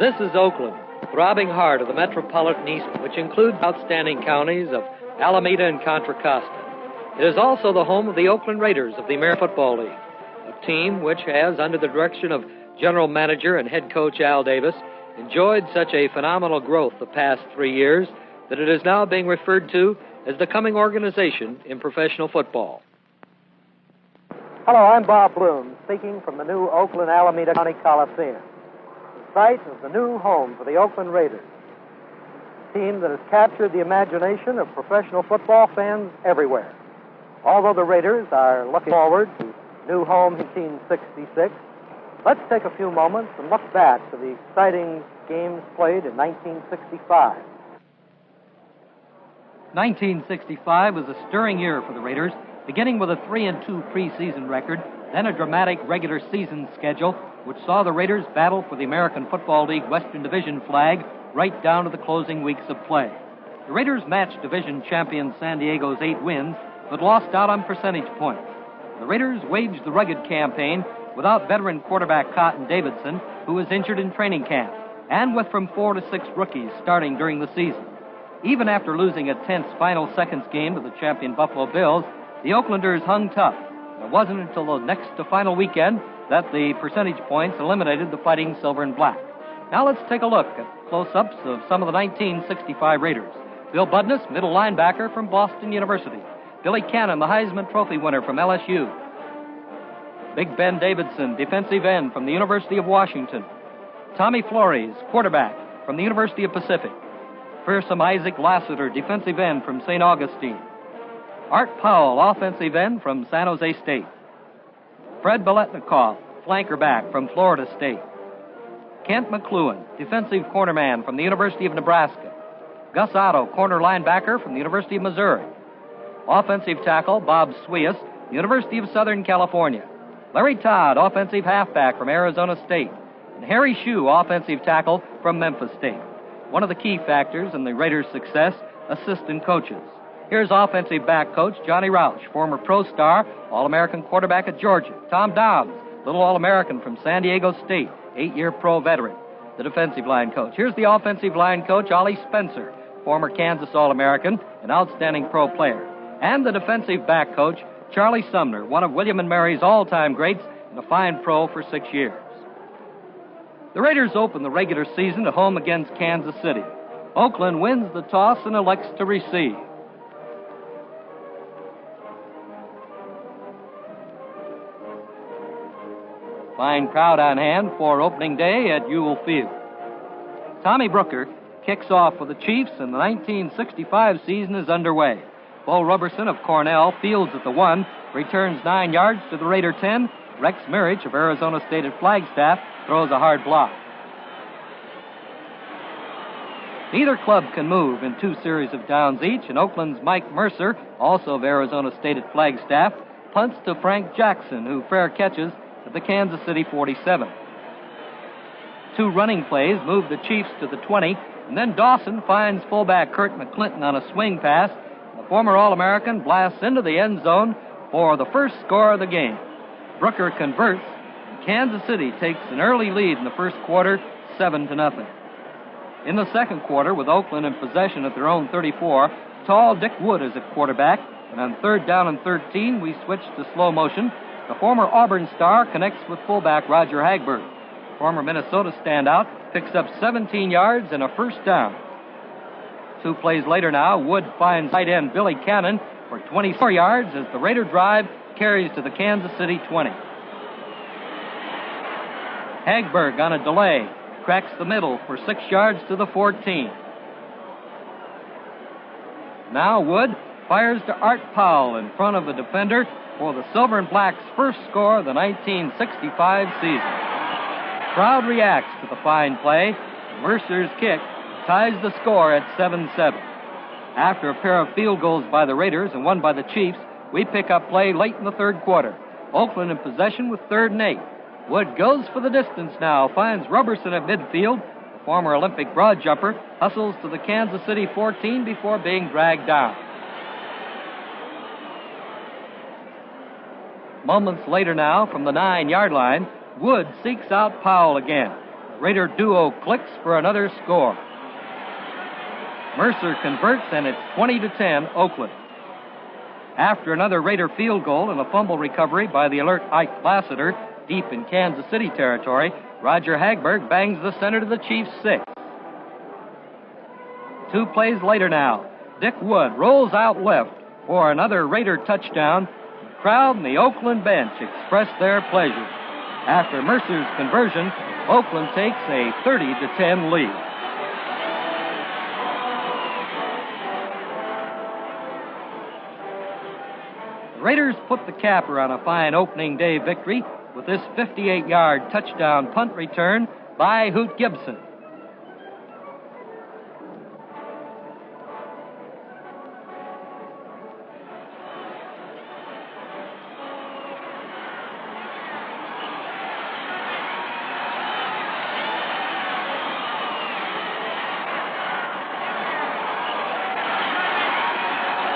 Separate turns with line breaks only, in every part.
This is Oakland, throbbing heart of the metropolitan East, which includes outstanding counties of Alameda and Contra Costa. It is also the home of the Oakland Raiders of the American Football League, a team which has, under the direction of general manager and head coach Al Davis, enjoyed such a phenomenal growth the past 3 years that it is now being referred to as the coming organization in professional football.
Hello, I'm Bob Bloom, speaking from the new Oakland Alameda County Coliseum, the site of the new home for the Oakland Raiders, a team that has captured the imagination of professional football fans everywhere. Although the Raiders are looking forward to new home in 1966, let's take a few moments and look back to the exciting games played in 1965.
1965 was a stirring year for the Raiders, beginning with a 3-2 preseason record, then a dramatic regular season schedule, which saw the Raiders battle for the American Football League Western Division flag right down to the closing weeks of play. The Raiders matched division champion San Diego's 8 wins, but lost out on percentage points. The Raiders waged the rugged campaign without veteran quarterback Cotton Davidson, who was injured in training camp, and with from 4 to 6 rookies starting during the season. Even after losing a tense final seconds game to the champion Buffalo Bills, the Oaklanders hung tough. It wasn't until the next to final weekend that the percentage points eliminated the Fighting Silver and Black. Now let's take a look at close-ups of some of the 1965 Raiders. Bill Budness, middle linebacker from Boston University. Billy Cannon, the Heisman Trophy winner from LSU. Big Ben Davidson, defensive end from the University of Washington. Tommy Flores, quarterback from the University of Pacific. Fearsome Isaac Lassiter, defensive end from St. Augustine. Art Powell, offensive end from San Jose State. Fred Biletnikoff, flanker back from Florida State. Kent McLuhan, defensive cornerman from the University of Nebraska. Gus Otto, corner linebacker from the University of Missouri. Offensive tackle Bob Swias, University of Southern California. Larry Todd, offensive halfback from Arizona State. And Harry Shue, offensive tackle from Memphis State. One of the key factors in the Raiders' success, assistant coaches. Here's offensive back coach Johnny Rauch, former pro star, All-American quarterback at Georgia. Tom Dobbs, little All-American from San Diego State, 8-year pro veteran. The defensive line coach. Here's the offensive line coach, Ollie Spencer, former Kansas All-American, an outstanding pro player. And the defensive back coach, Charlie Sumner, one of William & Mary's all-time greats and a fine pro for 6 years. The Raiders open the regular season at home against Kansas City. Oakland wins the toss and elects to receive. Fine crowd on hand for opening day at Ewell Field. Tommy Brooker kicks off for the Chiefs, and the 1965 season is underway. Bo Roberson of Cornell fields at the 1, returns 9 yards to the Raider 10. Rex Mirich of Arizona State at Flagstaff throws a hard block. Neither club can move in 2 series of downs each, and Oakland's Mike Mercer, also of Arizona State at Flagstaff, punts to Frank Jackson, who fair catches at the Kansas City 47. 2 running plays move the Chiefs to the 20, and then Dawson finds fullback Kurt McClinton on a swing pass. The former All-American blasts into the end zone for the first score of the game. Brooker converts, and Kansas City takes an early lead in the first quarter, 7-0. In the second quarter, with Oakland in possession at their own 34, tall Dick Wood is at quarterback, and on 3rd down and 13, we switch to slow motion. The former Auburn star connects with fullback Roger Hagberg. The former Minnesota standout picks up 17 yards and a first down. 2 plays later now, Wood finds tight end Billy Cannon for 24 yards as the Raider drive carries to the Kansas City 20. Hagberg on a delay cracks the middle for 6 yards to the 14. Now Wood fires to Art Powell in front of the defender for the Silver and Black's first score of the 1965 season. Crowd reacts to the fine play. Mercer's kick ties the score at 7-7. After a pair of field goals by the Raiders and one by the Chiefs, we pick up play late in the third quarter. Oakland in possession with 3rd and 8. Wood goes for the distance now, finds Roberson at midfield. The former Olympic broad jumper hustles to the Kansas City 14 before being dragged down. Moments later now, from the 9-yard line, Wood seeks out Powell again. The Raider duo clicks for another score. Mercer converts, and it's 20-10 Oakland. After another Raider field goal and a fumble recovery by the alert Ike Lassiter deep in Kansas City territory, Roger Hagberg bangs the center to the Chiefs' 6. 2 plays later now, Dick Wood rolls out left for another Raider touchdown. The crowd and the Oakland bench express their pleasure. After Mercer's conversion, Oakland takes a 30-10 lead. The Raiders put the capper on a fine opening day victory with this 58-yard touchdown punt return by Hoot Gibson.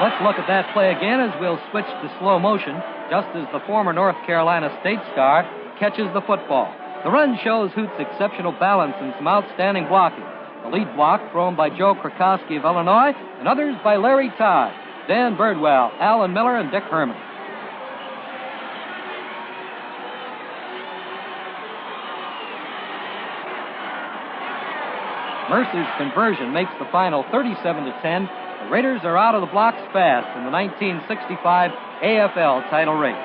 Let's look at that play again as we'll switch to slow motion, just as the former North Carolina State star catches the football. The run shows Hoot's exceptional balance and some outstanding blocking. The lead block thrown by Joe Krakowski of Illinois, and others by Larry Todd, Dan Birdwell, Alan Miller, and Dick Herman. Mercer's conversion makes the final 37-10. The Raiders are out of the blocks fast in the 1965 AFL title race.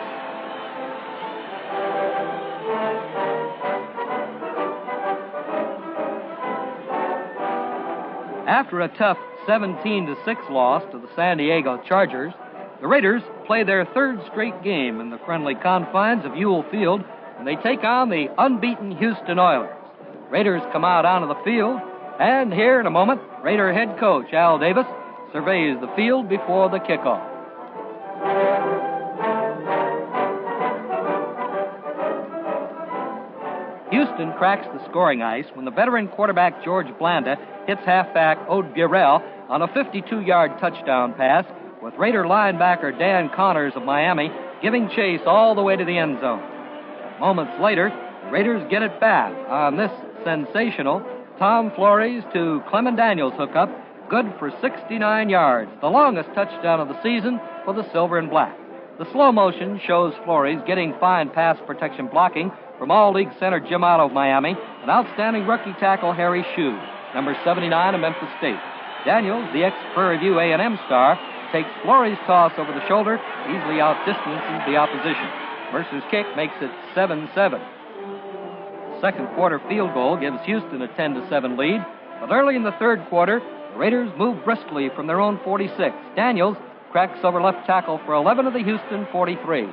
After a tough 17-6 loss to the San Diego Chargers, the Raiders play their 3rd straight game in the friendly confines of Ewell Field, and they take on the unbeaten Houston Oilers. Raiders come out onto the field, and here in a moment, Raider head coach Al Davis surveys the field before the kickoff. Houston cracks the scoring ice when the veteran quarterback George Blanda hits halfback Ode Burrell on a 52-yard touchdown pass, with Raider linebacker Dan Connors of Miami giving chase all the way to the end zone. Moments later, the Raiders get it back on this sensational Tom Flores to Clement Daniels hookup, good for 69 yards, the longest touchdown of the season for the Silver and Black. The slow motion shows Flores getting fine pass protection blocking from All-League center Jim Otto of Miami and outstanding rookie tackle Harry Shue, number 79 of Memphis State. Daniels, the ex-Prairie View A&M star, takes Flores' toss over the shoulder, easily outdistances the opposition. Mercer's kick makes it 7-7. Second quarter field goal gives Houston a 10-7 lead, but early in the third quarter, the Raiders move briskly from their own 46. Daniels cracks over left tackle for 11 of the Houston 43.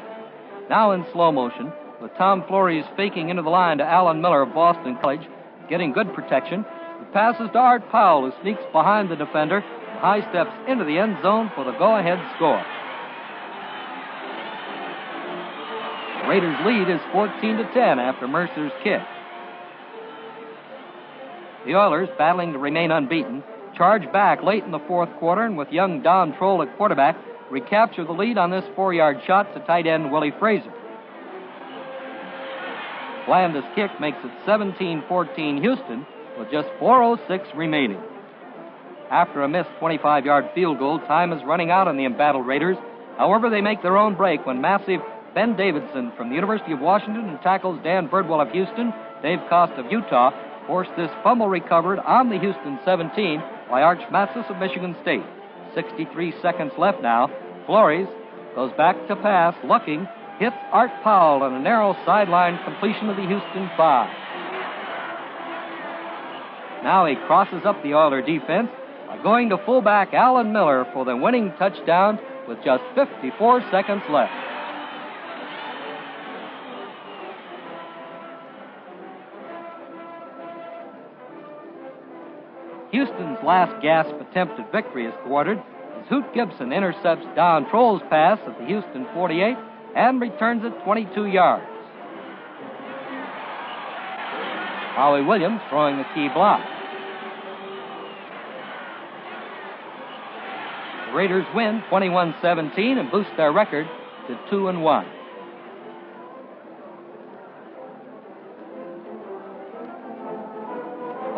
Now in slow motion, with Tom Flores faking into the line to Alan Miller of Boston College, getting good protection. He passes to Art Powell, who sneaks behind the defender and high steps into the end zone for the go-ahead score. The Raiders' lead is 14-10 after Mercer's kick. The Oilers, battling to remain unbeaten, charge back late in the fourth quarter, and with young Don Troll at quarterback, recapture the lead on this 4-yard shot to tight end Willie Frazier. Blanda's kick makes it 17-14 Houston with just 4:06 remaining. After a missed 25-yard field goal, time is running out on the embattled Raiders. However, they make their own break when massive Ben Davidson from the University of Washington and tackles Dan Birdwell of Houston, Dave Cost of Utah, forced this fumble recovered on the Houston 17 by Arch Matsas of Michigan State. 63 seconds left now. Flores goes back to pass, looking, hits Art Powell on a narrow sideline completion of the Houston 5. Now he crosses up the Oiler defense by going to fullback Alan Miller for the winning touchdown with just 54 seconds left. Houston's last gasp attempt at victory is thwarted as Hoot Gibson intercepts Don Troll's pass at the Houston 48 and returns it 22 yards. Howie Williams throwing the key block. The Raiders win 21-17 and boost their record to 2-1.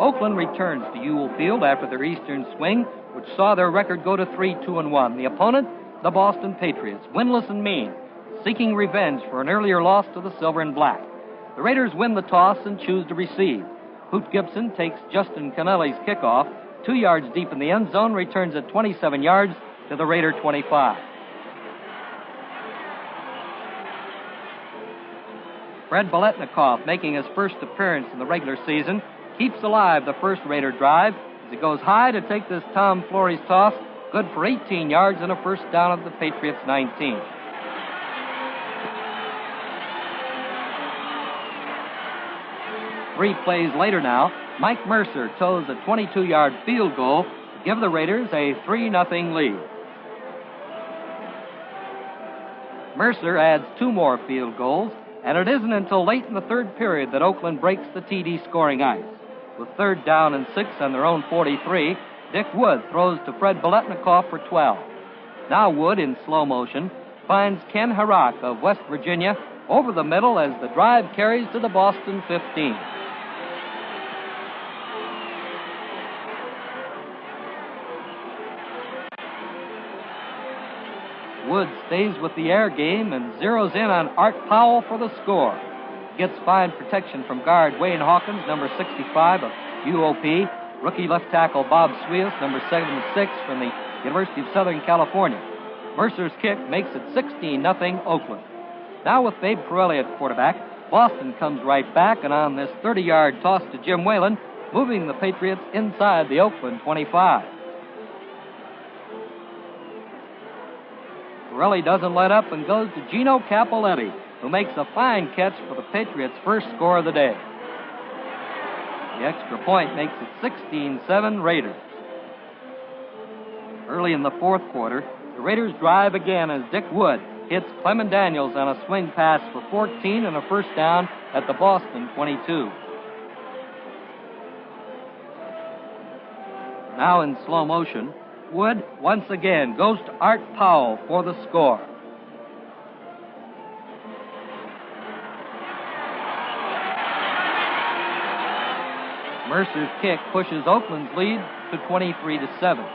Oakland returns to Ewell Field after their Eastern swing, which saw their record go to 3-2-1. The opponent, the Boston Patriots, winless and mean, seeking revenge for an earlier loss to the Silver and Black. The Raiders win the toss and choose to receive. Hoot Gibson takes Justin Kennelly's kickoff 2 yards deep in the end zone, returns at 27 yards to the Raider 25. Fred Biletnikoff, making his first appearance in the regular season, keeps alive the first Raider drive as he goes high to take this Tom Flores toss, good for 18 yards and a first down at the Patriots' 19. Three plays later now, Mike Mercer toes a 22-yard field goal to give the Raiders a 3-0 lead. Mercer adds 2 more field goals, and it isn't until late in the third period that Oakland breaks the TD scoring ice. With 3rd down and 6 on their own 43, Dick Wood throws to Fred Biletnikoff for 12. Now Wood, in slow motion, finds Ken Harrock of West Virginia over the middle as the drive carries to the Boston 15. Wood stays with the air game and zeroes in on Art Powell for the score. Gets fine protection from guard Wayne Hawkins, number 65 of UOP, rookie left tackle Bob Swias, number 76 from the University of Southern California. Mercer's kick makes it 16-0 Oakland. Now with Babe Corelli at quarterback, Boston comes right back, and on this 30-yard toss to Jim Whalen, moving the Patriots inside the Oakland 25. Corelli doesn't let up and goes to Gino Capoletti, who makes a fine catch for the Patriots' first score of the day. The extra point makes it 16-7 Raiders. Early in the fourth quarter, the Raiders drive again as Dick Wood hits Clement Daniels on a swing pass for 14 and a first down at the Boston 22. Now in slow motion, Wood once again goes to Art Powell for the score. Mercer's kick pushes Oakland's lead to 23-7.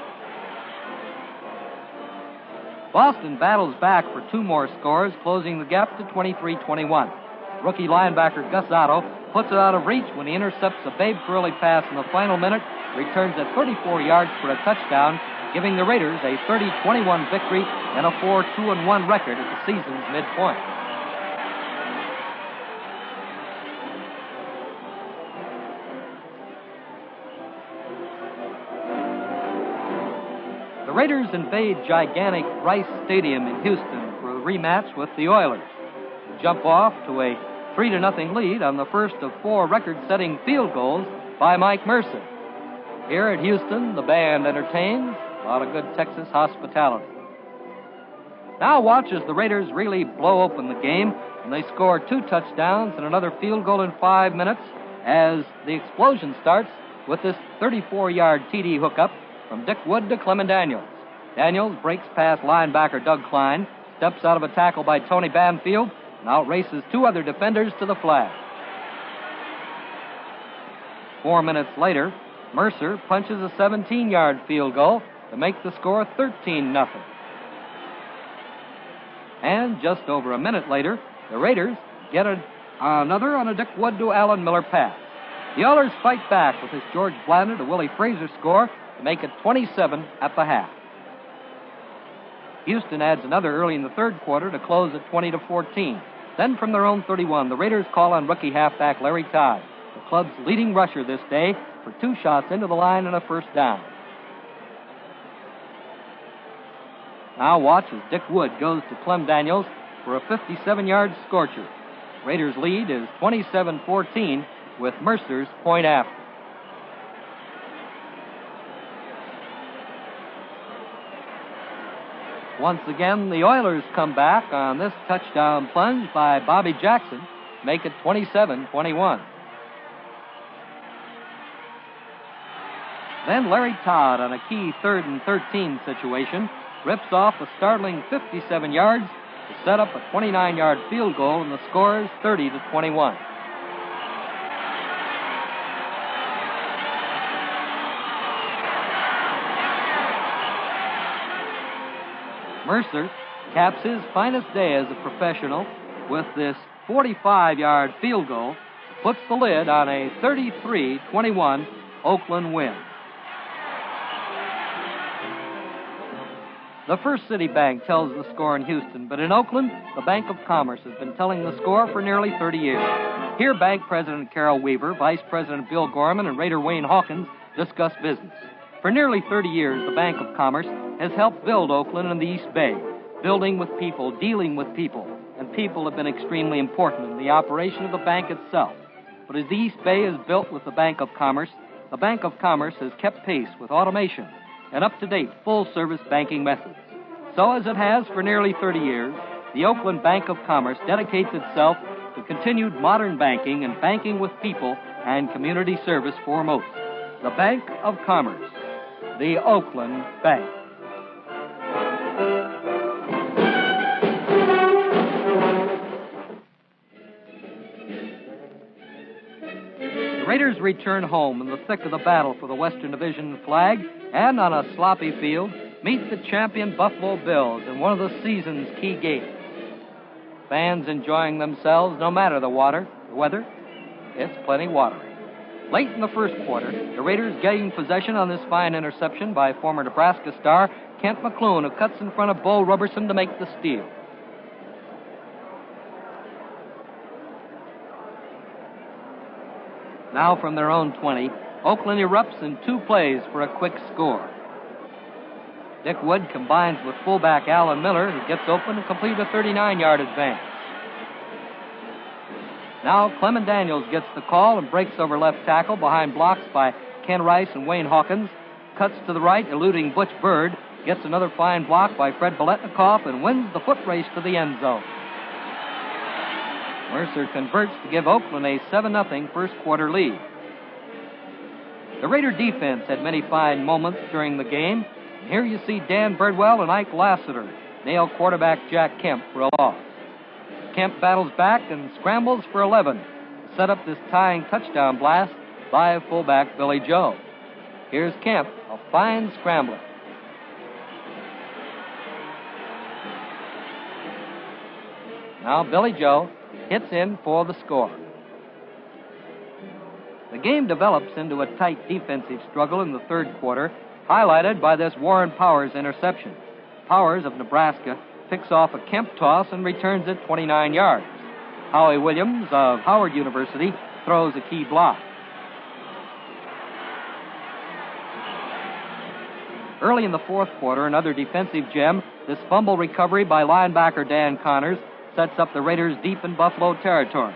Boston battles back for 2 more scores, closing the gap to 23-21. Rookie linebacker Gus Otto puts it out of reach when he intercepts a Babe Corelli pass in the final minute, returns at 34 yards for a touchdown, giving the Raiders a 30-21 victory and a 4-2-1 record at the season's midpoint. The Raiders invade gigantic Rice Stadium in Houston for a rematch with the Oilers. They jump off to a 3-0 lead on the first of 4 record-setting field goals by Mike Mercer. Here at Houston, the band entertains. A lot of good Texas hospitality. Now watch as the Raiders really blow open the game, and they score 2 touchdowns and another field goal in 5 minutes as the explosion starts with this 34-yard TD hookup from Dick Wood to Clement Daniels. Daniels breaks past linebacker Doug Klein, steps out of a tackle by Tony Banfield, and outraces 2 other defenders to the flag. 4 minutes later, Mercer punches a 17-yard field goal to make the score 13-0. And just over a minute later, the Raiders get another on a Dick Wood to Alan Miller pass. The Oilers fight back with this George Blander to Willie Fraser score to make it 27 at the half. Houston adds another early in the third quarter to close at 20-14. Then from their own 31, the Raiders call on rookie halfback Larry Todd, the club's leading rusher this day, for 2 shots into the line and a first down. Now watch as Dick Wood goes to Clem Daniels for a 57-yard scorcher. Raiders' lead is 27-14 with Mercer's point after. Once again, the Oilers come back on this touchdown plunge by Bobby Jackson, make it 27-21. Then Larry Todd, on a key 3rd and 13 situation, rips off a startling 57 yards to set up a 29-yard field goal, and the score is 30-21. Mercer caps his finest day as a professional with this 45-yard field goal, puts the lid on a 33-21 Oakland win. The First City Bank tells the score in Houston, but in Oakland, the Bank of Commerce has been telling the score for nearly 30 years. Here, Bank President Carol Weaver, Vice President Bill Gorman, and Raider Wayne Hawkins discuss business. For nearly 30 years, the Bank of Commerce has helped build Oakland and the East Bay, building with people, dealing with people, and people have been extremely important in the operation of the bank itself. But as the East Bay is built with the Bank of Commerce, the Bank of Commerce has kept pace with automation and up-to-date full-service banking methods. So as it has for nearly 30 years, the Oakland Bank of Commerce dedicates itself to continued modern banking and banking with people and community service foremost. The Bank of Commerce, the Oakland Bank. The Raiders return home in the thick of the battle for the Western Division flag and on a sloppy field meet the champion Buffalo Bills in one of the season's key games. Fans enjoying themselves no matter the weather. It's plenty watery. Late in the first quarter, the Raiders gain possession on this fine interception by former Nebraska star Kent McClune, who cuts in front of Bo Roberson to make the steal. Now from their own 20, Oakland erupts in 2 plays for a quick score. Dick Wood combines with fullback Alan Miller, who gets open to complete a 39-yard advance. Now Clement Daniels gets the call and breaks over left tackle behind blocks by Ken Rice and Wayne Hawkins, cuts to the right, eluding Butch Bird, gets another fine block by Fred Biletnikoff, and wins the foot race to the end zone. Mercer converts to give Oakland a 7-0 first quarter lead. The Raider defense had many fine moments during the game. And here you see Dan Birdwell and Ike Lassiter nail quarterback Jack Kemp for a loss. Kemp battles back and scrambles for 11 to set up this tying touchdown blast by fullback Billy Joe. Here's Kemp, a fine scrambler. Now Billy Joe hits in for the score. The game develops into a tight defensive struggle in the third quarter, highlighted by this Warren Powers interception. Powers of Nebraska picks off a Kemp toss and returns it 29 yards. Howie Williams of Howard University throws a key block. Early in the fourth quarter, another defensive gem, this fumble recovery by linebacker Dan Connors sets up the Raiders deep in Buffalo territory.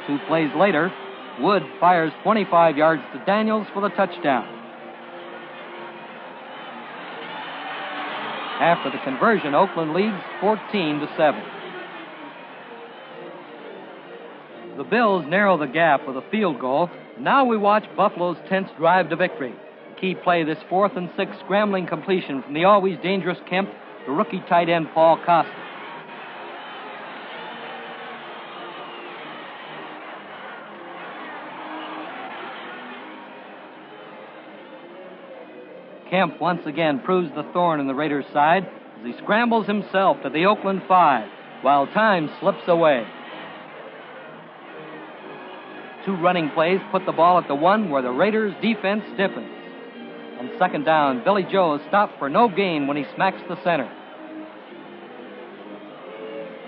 Two plays later, Wood fires 25 yards to Daniels for the touchdown. After the conversion, Oakland leads 14-7. The Bills narrow the gap with a field goal. Now we watch Buffalo's tense drive to victory. The key play, this 4th and 6 scrambling completion from the always dangerous Kemp to rookie tight end Paul Costa. Kemp once again proves the thorn in the Raiders' side as he scrambles himself to the Oakland 5 while time slips away. 2 running plays put the ball at the 1 where the Raiders' defense stiffens. On second down, Billy Joe is stopped for no gain when he smacks the center.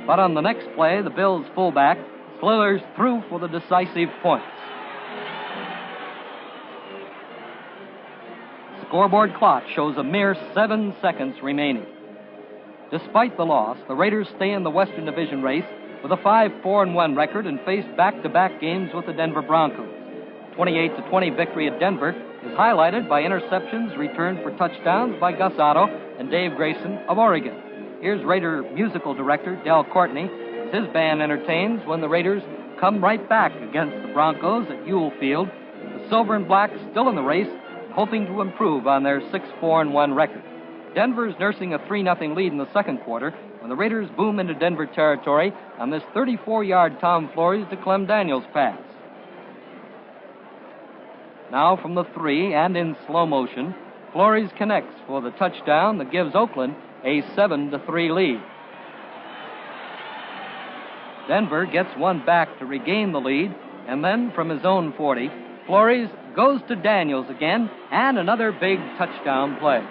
But on the next play, the Bills' fullback slithers through for the decisive points. Scoreboard clock shows a mere 7 seconds remaining. Despite the loss, the Raiders stay in the Western Division race with a 5-4-1 record and face back-to-back games with the Denver Broncos. 28-20 victory at Denver is highlighted by interceptions returned for touchdowns by Gus Otto and Dave Grayson of Oregon. Here's Raider musical director Del Courtney as his band entertains when the Raiders come right back against the Broncos at Ewell Field. The Silver and Black still in the race, hoping to improve on their 6-4-1 record. Denver's nursing a 3-0 lead in the second quarter when the Raiders boom into Denver territory on this 34-yard Tom Flores to Clem Daniels pass. Now from the 3 and in slow motion, Flores connects for the touchdown that gives Oakland a 7-3 lead. Denver gets one back to regain the lead, and then from his own 40, Flores goes to Daniels again, and another big touchdown play.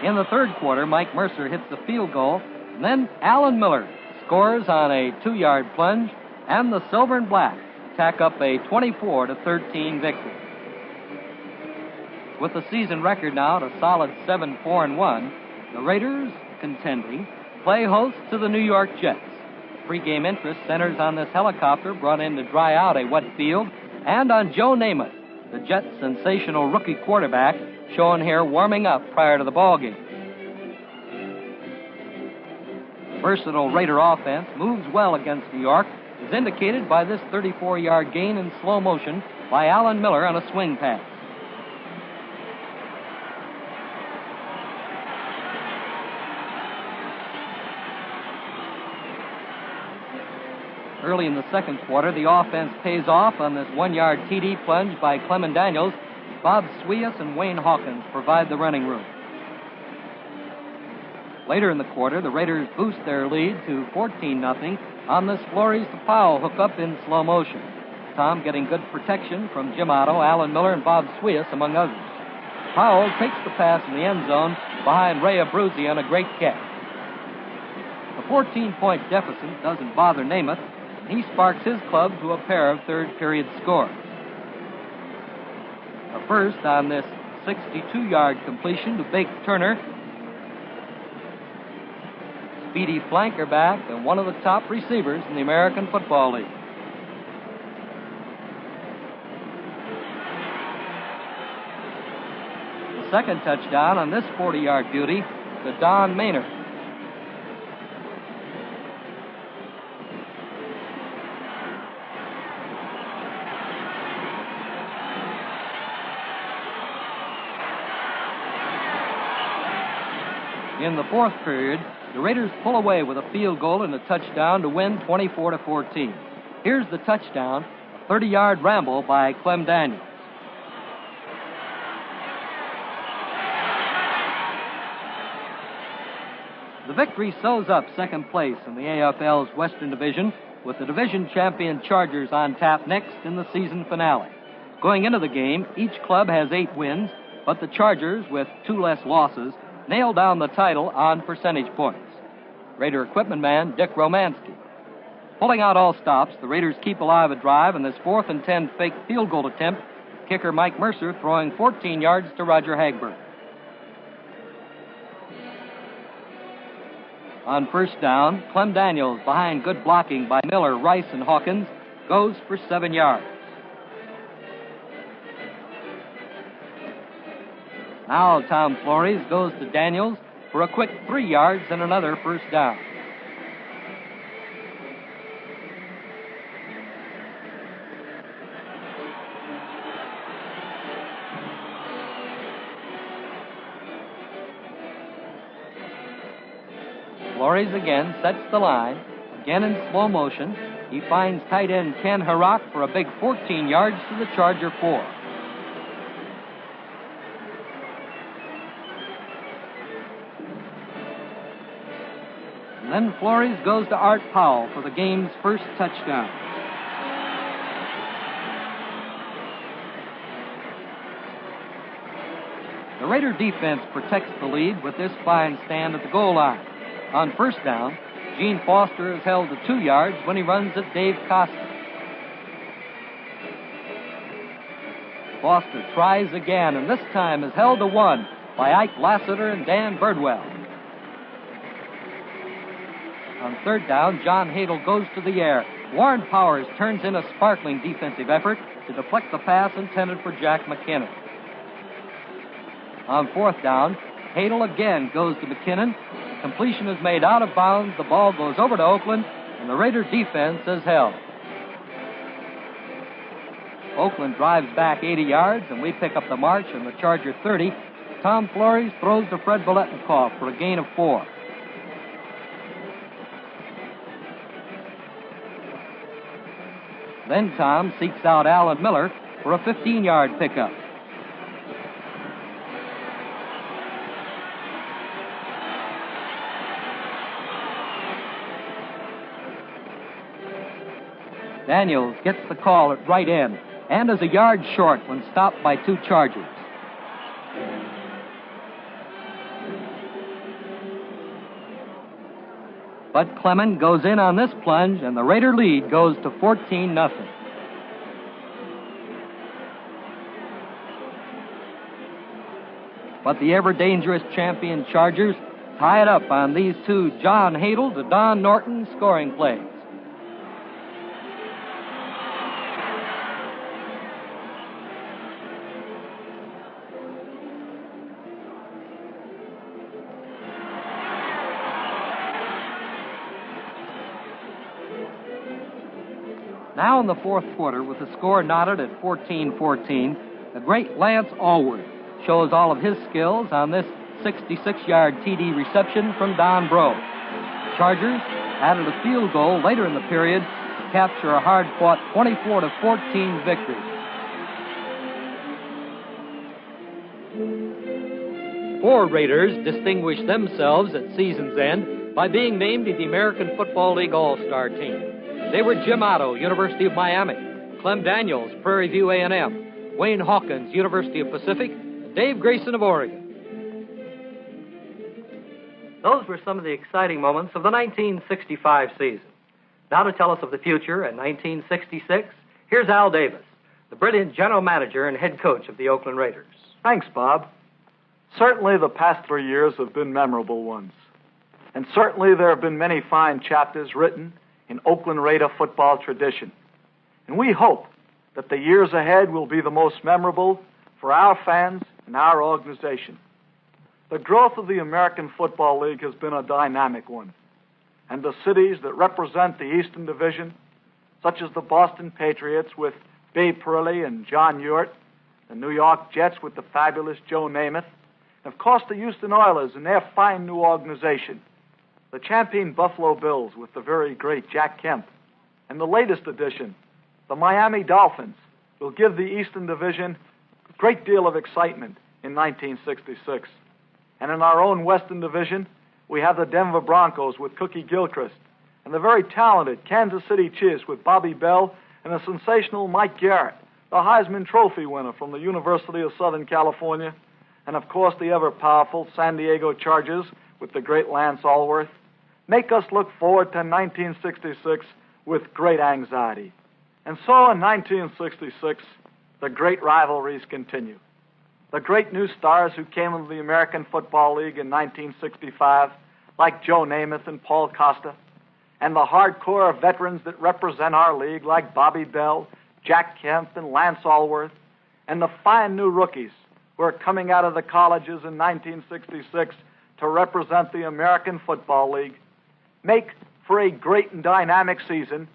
In the third quarter, Mike Mercer hits the field goal, and then Alan Miller scores on a 2-yard plunge, and the Silver and Black tack up a 24-13 victory. With the season record now at a solid 7-4-1, the Raiders, contending, play host to the New York Jets. Pre-game interest centers on this helicopter brought in to dry out a wet field, and on Joe Namath, the Jets' sensational rookie quarterback, shown here warming up prior to the ballgame. Versatile Raider offense moves well against New York, as indicated by this 34-yard gain in slow motion by Alan Miller on a swing pass. Early in the second quarter, the offense pays off on this 1-yard TD plunge by Clement Daniels. Bob Swias and Wayne Hawkins provide the running room. Later in the quarter, the Raiders boost their lead to 14-0 on this Flores to Powell hookup in slow motion. Tom getting good protection from Jim Otto, Alan Miller, and Bob Swias, among others. Powell takes the pass in the end zone behind Ray Abruzzi on a great catch. The 14-point deficit doesn't bother Namath. He sparks his club to a pair of third-period scores. The first on this 62-yard completion to Bake Turner. Speedy flanker back and one of the top receivers in the American Football League. The second touchdown on this 40-yard beauty to Don Maynard. In the fourth period, the Raiders pull away with a field goal and a touchdown to win 24-14. Here's the touchdown, a 30-yard ramble by Clem Daniels. The victory sews up second place in the AFL's Western Division, with the division champion Chargers on tap next in the season finale. Going into the game, each club has 8 wins, but the Chargers, with 2 less losses, nailed down the title on percentage points. Raider equipment man Dick Romanski. Pulling out all stops, the Raiders keep alive a drive in this 4th and 10 fake field goal attempt. Kicker Mike Mercer throwing 14 yards to Roger Hagberg. On first down, Clem Daniels, behind good blocking by Miller, Rice, and Hawkins, goes for 7 yards. Now Tom Flores goes to Daniels for a quick 3 yards and another first down. Flores again sets the line, again in slow motion. He finds tight end Ken Herock for a big 14 yards to the Charger 4. Then Flores goes to Art Powell for the game's first touchdown. The Raider defense protects the lead with this fine stand at the goal line. On first down, Gene Foster is held to 2 yards when he runs at Dave Costa. Foster tries again, and this time is held to 1 by Ike Lassiter and Dan Birdwell. On third down, John Hadel goes to the air. Warren Powers turns in a sparkling defensive effort to deflect the pass intended for Jack McKinnon. On fourth down, Hadel again goes to McKinnon. The completion is made out of bounds. The ball goes over to Oakland, and the Raider defense is held. Oakland drives back 80 yards, and we pick up the march on the Charger 30. Tom Flores throws to Fred Biletnikoff for a gain of 4. Then Tom seeks out Alan Miller for a 15-yard pickup. Daniels gets the call at right end and is a yard short when stopped by 2 Chargers. Bud Clement goes in on this plunge, and the Raider lead goes to 14-0. But the ever-dangerous champion Chargers tie it up on these 2 John Hadel to Don Norton scoring plays. Now in the fourth quarter, with the score knotted at 14-14, the great Lance Allworth shows all of his skills on this 66-yard TD reception from Don Breaux. Chargers added a field goal later in the period to capture a hard-fought 24-14 victory. Four Raiders distinguished themselves at season's end by being named to the American Football League All-Star team. They were Jim Otto, University of Miami; Clem Daniels, Prairie View A&M; Wayne Hawkins, University of Pacific; and Dave Grayson of Oregon. Those were some of the exciting moments of the 1965 season. Now to tell us of the future in 1966, here's Al Davis, the brilliant general manager and head coach of the Oakland Raiders.
Thanks, Bob. Certainly the past 3 years have been memorable ones. And certainly there have been many fine chapters written in Oakland Raider football tradition. And we hope that the years ahead will be the most memorable for our fans and our organization. The growth of the American Football League has been a dynamic one. And the cities that represent the Eastern Division, such as the Boston Patriots with Babe Parilli and John Ewart, the New York Jets with the fabulous Joe Namath, and of course the Houston Oilers and their fine new organization, the champion Buffalo Bills with the very great Jack Kemp, and the latest addition, the Miami Dolphins, will give the Eastern Division a great deal of excitement in 1966. And in our own Western Division, we have the Denver Broncos with Cookie Gilchrist, and the very talented Kansas City Chiefs with Bobby Bell and the sensational Mike Garrett, the Heisman Trophy winner from the University of Southern California, and of course the ever-powerful San Diego Chargers with the great Lance Allworth, make us look forward to 1966 with great anxiety. And so in 1966, the great rivalries continue. The great new stars who came into the American Football League in 1965, like Joe Namath and Paul Costa, and the hardcore veterans that represent our league, like Bobby Bell, Jack Kemp, and Lance Allworth, and the fine new rookies who are coming out of the colleges in 1966 to represent the American Football League, make for a great and dynamic season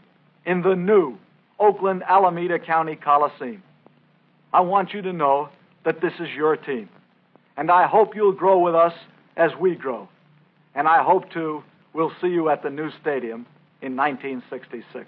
in the new Oakland Alameda County Coliseum. I want you to know that this is your team, and I hope you'll grow with us as we grow. And I hope, too, we'll see you at the new stadium in 1966.